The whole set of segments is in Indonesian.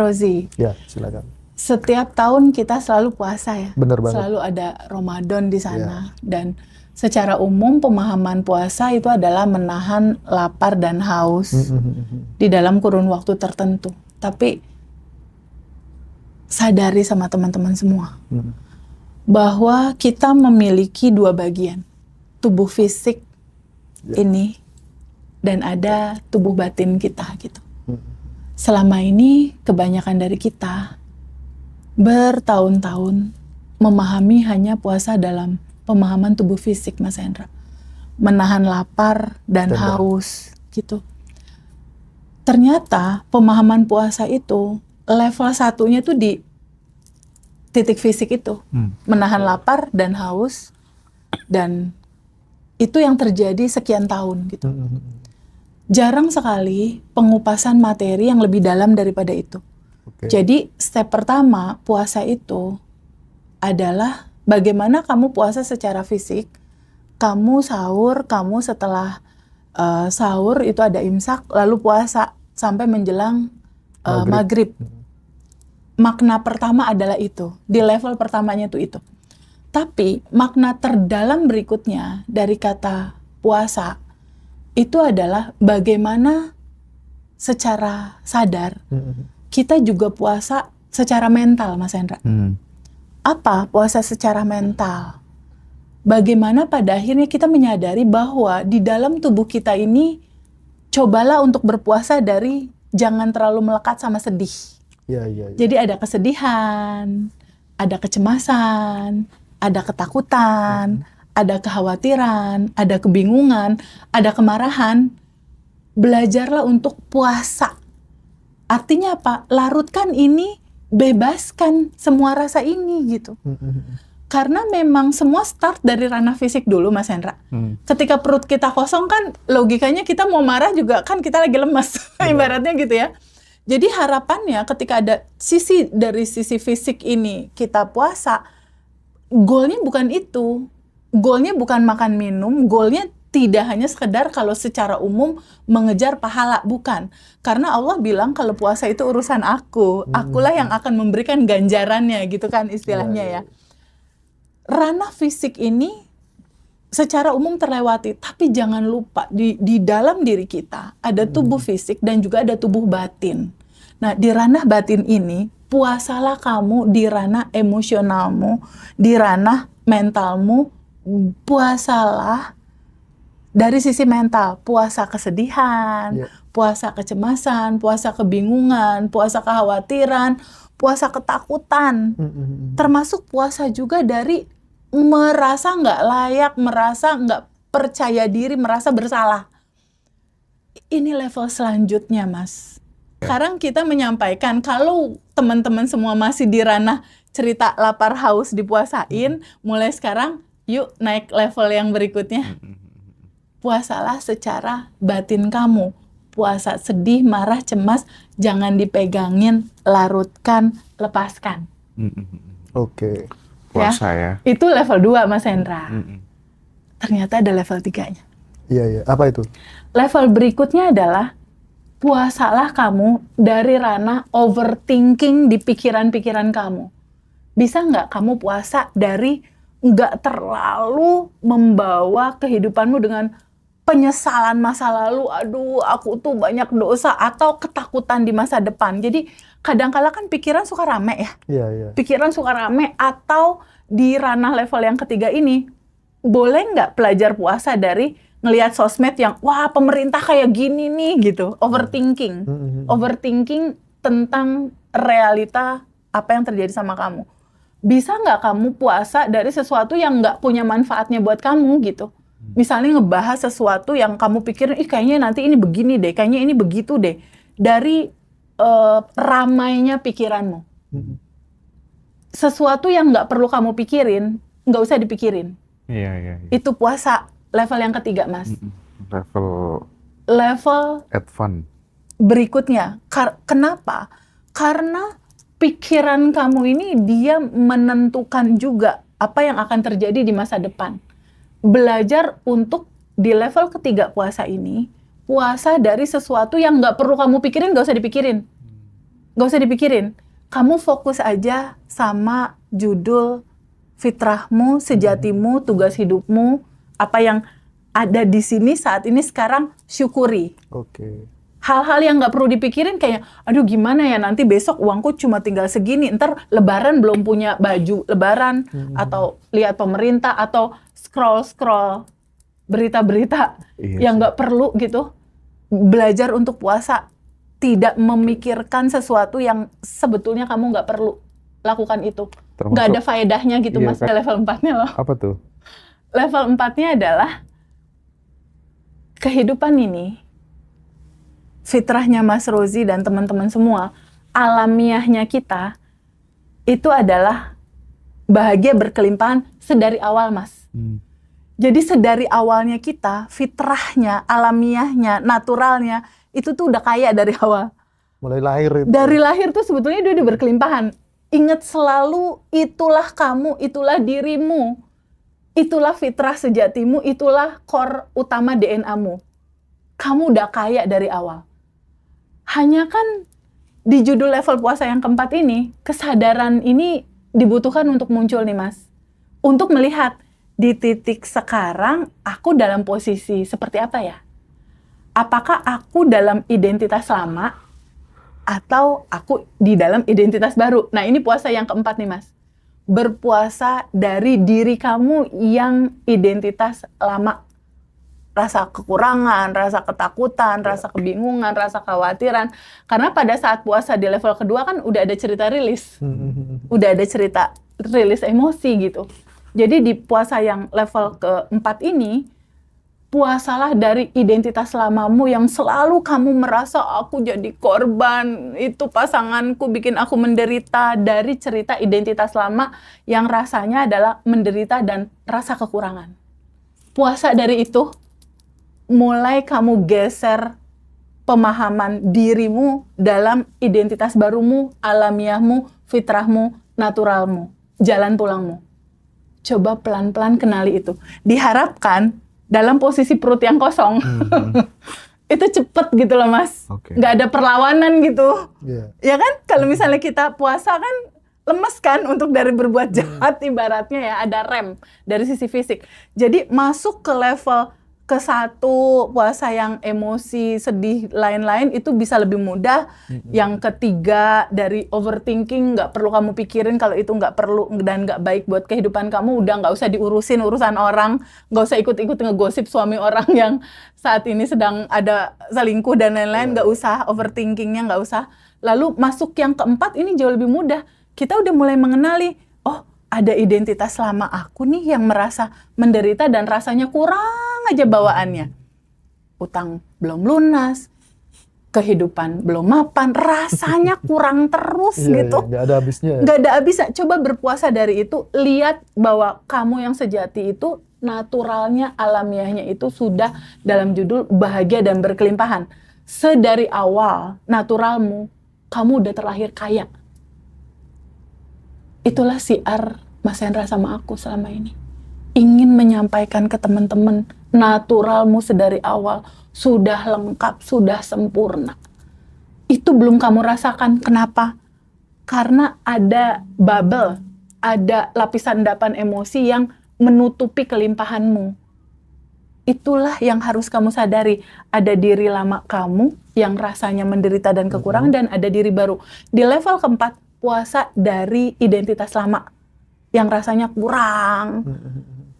Rozi, Ya, silakan. setiap tahun kita selalu puasa ya. Benar banget. Selalu ada Ramadan di sana. Dan secara umum pemahaman puasa itu adalah menahan lapar dan haus di dalam kurun waktu tertentu. Tapi sadari sama teman-teman semua bahwa kita memiliki dua bagian. Tubuh fisik ini dan ada tubuh batin kita gitu. Selama ini kebanyakan dari kita bertahun-tahun memahami hanya puasa dalam pemahaman tubuh fisik, Mas Hendra. Menahan lapar dan haus gitu. Ternyata pemahaman puasa itu level satunya tuh di titik fisik itu. Menahan lapar dan haus, dan itu yang terjadi sekian tahun gitu. Jarang sekali pengupasan materi yang lebih dalam daripada itu. Jadi step pertama puasa itu adalah bagaimana kamu puasa secara fisik. Kamu sahur, kamu setelah sahur itu ada imsak, lalu puasa sampai menjelang maghrib. Makna pertama adalah itu, di level pertamanya itu. Tapi makna terdalam berikutnya dari kata puasa itu adalah bagaimana secara sadar kita juga puasa secara mental, Mas Hendra. Apa puasa secara mental? Bagaimana pada akhirnya kita menyadari bahwa di dalam tubuh kita ini cobalah untuk berpuasa dari jangan terlalu melekat sama sedih. Jadi ada kesedihan, ada kecemasan, ada ketakutan, ada kekhawatiran, ada kebingungan, ada kemarahan. Belajarlah untuk puasa. Artinya apa? Larutkan ini, bebaskan semua rasa ini gitu. Karena memang semua start dari ranah fisik dulu, Mas Hendra. Ketika perut kita kosong kan logikanya kita mau marah juga kan kita lagi lemas. Ibaratnya gitu ya. Jadi harapannya ketika ada dari sisi fisik ini kita puasa, goalnya bukan itu. Goalnya bukan makan minum, goalnya tidak hanya sekedar kalau secara umum mengejar pahala, bukan. Karena Allah bilang kalau puasa itu urusan aku, akulah yang akan memberikan ganjarannya gitu kan istilahnya ya. Ranah fisik ini secara umum terlewati, tapi jangan lupa di dalam diri kita ada tubuh fisik dan juga ada tubuh batin. Nah, di ranah batin ini puasalah kamu di ranah emosionalmu, di ranah mentalmu. Puasalah dari sisi mental, puasa kesedihan, puasa kecemasan, puasa kebingungan, puasa kekhawatiran, puasa ketakutan, termasuk puasa juga dari merasa nggak layak, merasa nggak percaya diri, merasa bersalah. Ini level selanjutnya, Mas. Sekarang kita menyampaikan kalau teman-teman semua masih di ranah cerita lapar haus dipuasain, mulai sekarang yuk naik level yang berikutnya. Puasalah secara batin kamu. Puasa sedih, marah, cemas, jangan dipegangin, larutkan, lepaskan. Puasa ya. Itu level 2, Mas Hendra. Ternyata ada level 3-nya. Iya. Apa itu? Level berikutnya adalah puasalah kamu dari ranah overthinking di pikiran-pikiran kamu. Bisa nggak kamu puasa dari nggak terlalu membawa kehidupanmu dengan penyesalan masa lalu, aduh aku tuh banyak dosa, atau ketakutan di masa depan. Jadi kadang-kala kan pikiran suka rame ya. Pikiran suka rame, atau di ranah level yang ketiga ini, boleh nggak pelajar puasa dari ngelihat sosmed yang, wah pemerintah kayak gini nih gitu, overthinking. Overthinking tentang realita apa yang terjadi sama kamu. Bisa nggak kamu puasa dari sesuatu yang nggak punya manfaatnya buat kamu gitu. Misalnya ngebahas sesuatu yang kamu pikirin, kayaknya nanti ini begini deh, kayaknya ini begitu deh. Dari ramainya pikiranmu. Sesuatu yang nggak perlu kamu pikirin, nggak usah dipikirin. Itu puasa level yang ketiga, Mas. Level advance berikutnya. Kenapa? Karena pikiran kamu ini dia menentukan juga apa yang akan terjadi di masa depan. Belajar untuk di level ketiga puasa ini, puasa dari sesuatu yang nggak perlu kamu pikirin, nggak usah dipikirin. Gak usah dipikirin. Kamu fokus aja sama judul fitrahmu, sejatimu, tugas hidupmu, apa yang ada di sini saat ini sekarang, syukuri. Oke. Hal-hal yang nggak perlu dipikirin kayak, aduh gimana ya nanti besok uangku cuma tinggal segini, ntar lebaran belum punya baju lebaran, atau lihat pemerintah, atau scroll berita-berita yang nggak perlu gitu. Belajar untuk puasa, tidak memikirkan sesuatu yang sebetulnya kamu nggak perlu lakukan itu. Nggak ada faedahnya gitu, Mas. Level 4-nya loh. Apa tuh? Level 4-nya adalah kehidupan ini, fitrahnya Mas Rozi dan teman-teman semua, alamiahnya kita, itu adalah bahagia berkelimpahan sedari awal, Mas. Jadi sedari awalnya kita, fitrahnya, alamiahnya, naturalnya, itu tuh udah kaya dari awal. Mulai lahir itu. Dari lahir tuh sebetulnya dia udah berkelimpahan. Ingat selalu, itulah kamu, itulah dirimu. Itulah fitrah sejatimu, itulah core utama DNA-mu. Kamu udah kaya dari awal. Hanya kan di judul level puasa yang keempat ini, kesadaran ini dibutuhkan untuk muncul nih, Mas. Untuk melihat di titik sekarang aku dalam posisi seperti apa ya? Apakah aku dalam identitas lama atau aku di dalam identitas baru? Nah, ini puasa yang keempat nih, Mas. Berpuasa dari diri kamu yang identitas lama. Rasa kekurangan, rasa ketakutan, rasa kebingungan, rasa kekhawatiran. Karena pada saat puasa di level kedua kan udah ada cerita rilis. Udah ada cerita rilis emosi gitu. Jadi di puasa yang level keempat ini, puasalah dari identitas lamamu yang selalu kamu merasa aku jadi korban, itu pasanganku bikin aku menderita, dari cerita identitas lama yang rasanya adalah menderita dan rasa kekurangan. Puasa dari itu, mulai kamu geser pemahaman dirimu dalam identitas barumu, alamiahmu, fitrahmu, naturalmu, jalan pulangmu. Coba pelan-pelan kenali itu. Diharapkan dalam posisi perut yang kosong, itu cepet gitu loh, Mas. Nggak ada perlawanan gitu. Ya kan? Kalau misalnya kita puasa kan lemes kan untuk dari berbuat jahat, ibaratnya ya, ada rem dari sisi fisik. Jadi masuk ke level ke-1, puasa yang emosi, sedih, lain-lain itu bisa lebih mudah. Yang ketiga, dari overthinking, nggak perlu kamu pikirin kalau itu nggak perlu dan nggak baik buat kehidupan kamu, udah nggak usah diurusin urusan orang, nggak usah ikut-ikut ngegosip suami orang yang saat ini sedang ada selingkuh dan lain-lain, nggak usah, overthinkingnya nggak usah. Lalu masuk yang keempat, ini jauh lebih mudah. Kita udah mulai mengenali, oh ada identitas lama aku nih yang merasa menderita dan rasanya kurang aja bawaannya. Utang belum lunas, kehidupan belum mapan, rasanya kurang terus gitu. Nggak ada habisnya. Nggak ada habisnya. Coba berpuasa dari itu, lihat bahwa kamu yang sejati itu, naturalnya, alamiahnya itu sudah dalam judul bahagia dan berkelimpahan. Sedari awal, naturalmu, kamu udah terlahir kaya. Itulah siar Mas Hendra sama aku selama ini. Ingin menyampaikan ke teman-teman, naturalmu sedari awal sudah lengkap, sudah sempurna. Itu belum kamu rasakan. Kenapa? Karena ada bubble, ada lapisan endapan emosi yang menutupi kelimpahanmu. Itulah yang harus kamu sadari. Ada diri lama kamu yang rasanya menderita dan kekurangan, dan ada diri baru. Di level keempat, puasa dari identitas lama yang rasanya kurang.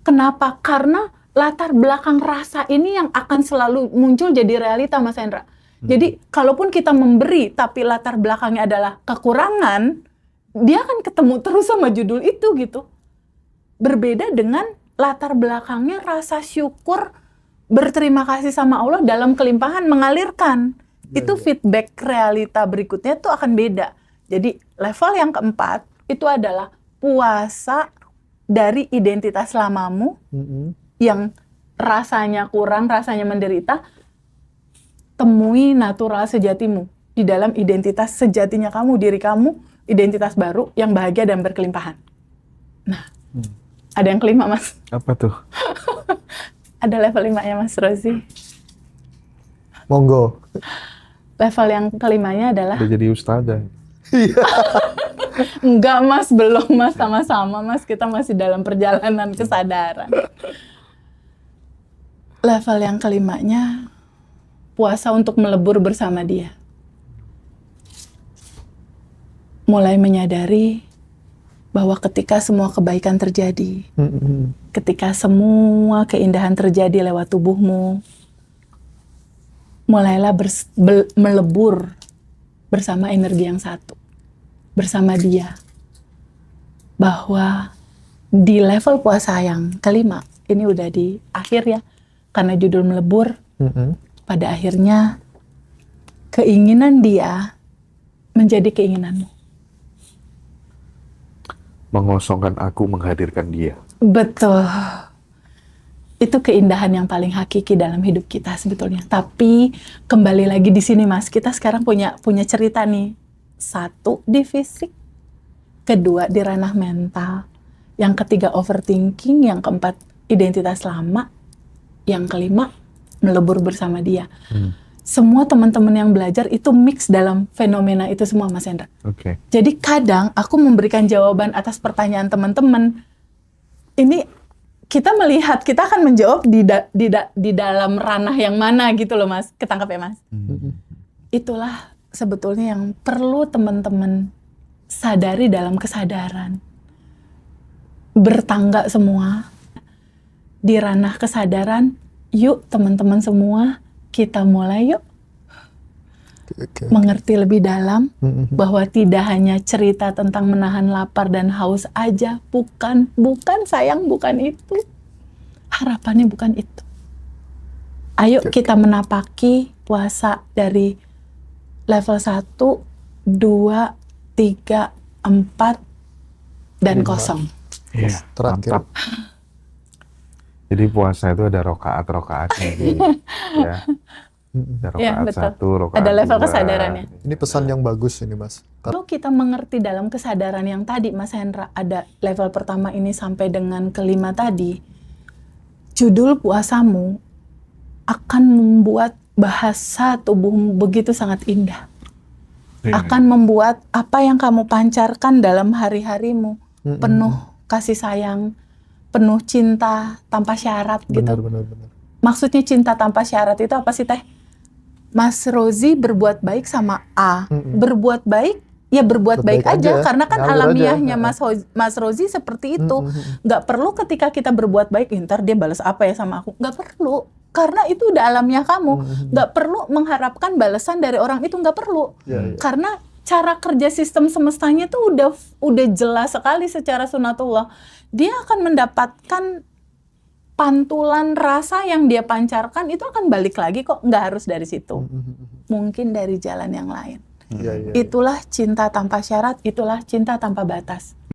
Kenapa? Karena latar belakang rasa ini yang akan selalu muncul jadi realita, Mas Hendra. Jadi, kalaupun kita memberi, tapi latar belakangnya adalah kekurangan, dia akan ketemu terus sama judul itu gitu. Berbeda dengan latar belakangnya rasa syukur, berterima kasih sama Allah dalam kelimpahan, mengalirkan. Itu feedback realita berikutnya tuh akan beda. Jadi, level yang keempat, itu adalah puasa dari identitas lamamu yang rasanya kurang, rasanya menderita. Temui natural sejatimu di dalam identitas sejatinya kamu, diri kamu, identitas baru yang bahagia dan berkelimpahan. Nah, ada yang kelima, Mas. Apa tuh? Ada level 5-nya, Mas Rozi. Monggo. Level yang kelimanya adalah Udah jadi ustazah. Enggak Mas, belum Mas, sama-sama Mas, kita masih dalam perjalanan kesadaran. Level yang kelimanya, puasa untuk melebur bersama dia. Mulai menyadari bahwa ketika semua kebaikan terjadi, ketika semua keindahan terjadi lewat tubuhmu, mulailah melebur bersama energi yang satu, bersama dia. Bahwa di level puasa yang kelima, ini udah di akhir ya, karena judul melebur, pada akhirnya keinginan dia menjadi keinginanmu. Mengosongkan aku, menghadirkan dia. Betul. Itu keindahan yang paling hakiki dalam hidup kita sebetulnya. Tapi kembali lagi di sini Mas, kita sekarang punya cerita nih. Satu di fisik, kedua di ranah mental, yang ketiga overthinking, yang keempat identitas lama, yang kelima melebur bersama dia. Semua teman-teman yang belajar itu mix dalam fenomena itu semua Mas Hendra. Oke. Jadi kadang aku memberikan jawaban atas pertanyaan teman-teman. Ini kita melihat, kita akan menjawab di dalam ranah yang mana gitu loh Mas. Ketangkap ya Mas? Itulah sebetulnya yang perlu teman-teman sadari dalam kesadaran. Bertangga semua. Di ranah kesadaran, yuk teman-teman semua, kita mulai yuk. Mengerti lebih dalam bahwa tidak hanya cerita tentang menahan lapar dan haus aja, bukan sayang, bukan itu. Harapannya bukan itu. Ayo kita menapaki puasa dari level 1, 2, 3, 4, dan 0. Iya, Terakhir. mantap. Jadi puasa itu ada rokaat-rokaatnya gitu. Ya. Ada rokaat betul. 1, rokaat Ada level 2. kesadarannya. Ini pesan yang bagus ini Mas. Kalau kita mengerti dalam kesadaran yang tadi Mas Hendra, ada level pertama ini sampai dengan kelima tadi, judul puasamu akan membuat bahasa tubuhmu begitu sangat indah. Akan membuat apa yang kamu pancarkan dalam hari-harimu penuh kasih sayang, penuh cinta tanpa syarat gitu. Benar. Maksudnya cinta tanpa syarat itu apa sih Teh? Mas Rozi berbuat baik sama A. Berbuat baik, ya berbuat baik aja. Karena kan ngalir alamiahnya aja. Mas Rozi seperti itu. Nggak perlu ketika kita berbuat baik, ntar dia balas apa ya sama aku. Nggak perlu. Karena itu udah alamiah kamu. Nggak perlu mengharapkan balasan dari orang itu, nggak perlu. Karena cara kerja sistem semestanya itu udah jelas sekali secara sunatullah. Dia akan mendapatkan pantulan rasa yang dia pancarkan itu akan balik lagi kok, nggak harus dari situ. Mungkin dari jalan yang lain. Itulah cinta tanpa syarat, itulah cinta tanpa batas.